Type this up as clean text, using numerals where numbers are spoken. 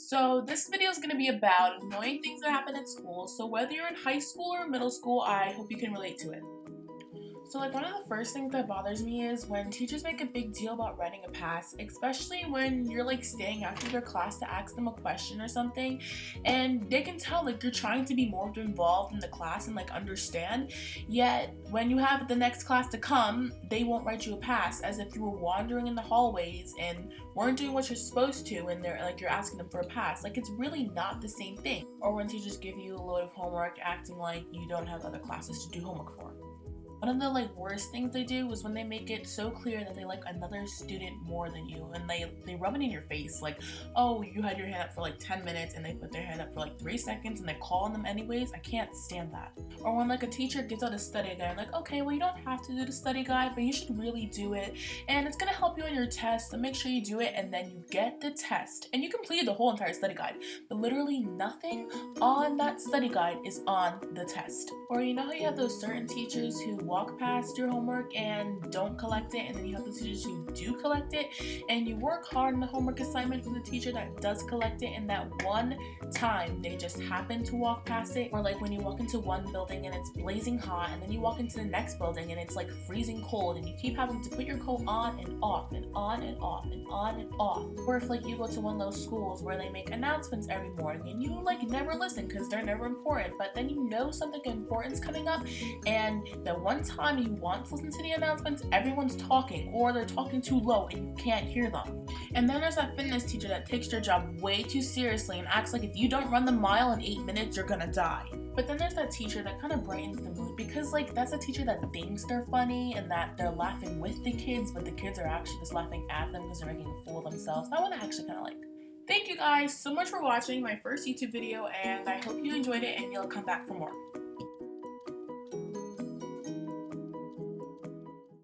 So this video is going to be about annoying things that happen at school. So whether you're in high school or middle school, I hope you can relate to it. So like one of the first things that bothers me is when teachers make a big deal about writing a pass, especially when you're like staying after their class to ask them a question or something, and they can tell like you're trying to be more involved in the class and like understand, yet when you have the next class to come, they won't write you a pass as if you were wandering in the hallways and weren't doing what you're supposed to, and they're like you're asking them for a pass. Like it's really not the same thing. Or when teachers give you a load of homework acting like you don't have other classes to do homework for. One of the worst things they do is when they make it so clear that they like another student more than you, and they rub it in your face like, oh, you had your hand up for like 10 minutes and they put their hand up for like 3 seconds and they call on them anyways. I can't stand that. Or when like a teacher gives out a study guide, like, okay, well you don't have to do the study guide, but you should really do it, and it's gonna help you on your test, so make sure you do it, and then you get the test and you completed the whole entire study guide, but literally nothing on that study guide is on the test. Or you know how you have those certain teachers who walk past your homework and don't collect it, and then you have the teachers who do collect it, and you work hard on the homework assignment for the teacher that does collect it, and that one time they just happen to walk past it. Or like when you walk into one building and it's blazing hot, and then you walk into the next building and it's like freezing cold, and you keep having to put your coat on and off and on and off and on and off. Or if like you go to one of those schools where they make announcements every morning and you like never listen because they're never important, but then you know something important is coming up, and the one time you want to listen to the announcements, everyone's talking or they're talking too low and you can't hear them. And then there's that fitness teacher that takes their job way too seriously and acts like if you don't run the mile in 8 minutes, you're gonna die. But then there's that teacher that kind of brightens the mood because like that's a teacher that thinks they're funny and that they're laughing with the kids, but the kids are actually just laughing at them because they're making a fool of themselves. That one I actually kind of like. Thank you guys so much for watching my first YouTube video, and I hope you enjoyed it and you'll come back for more.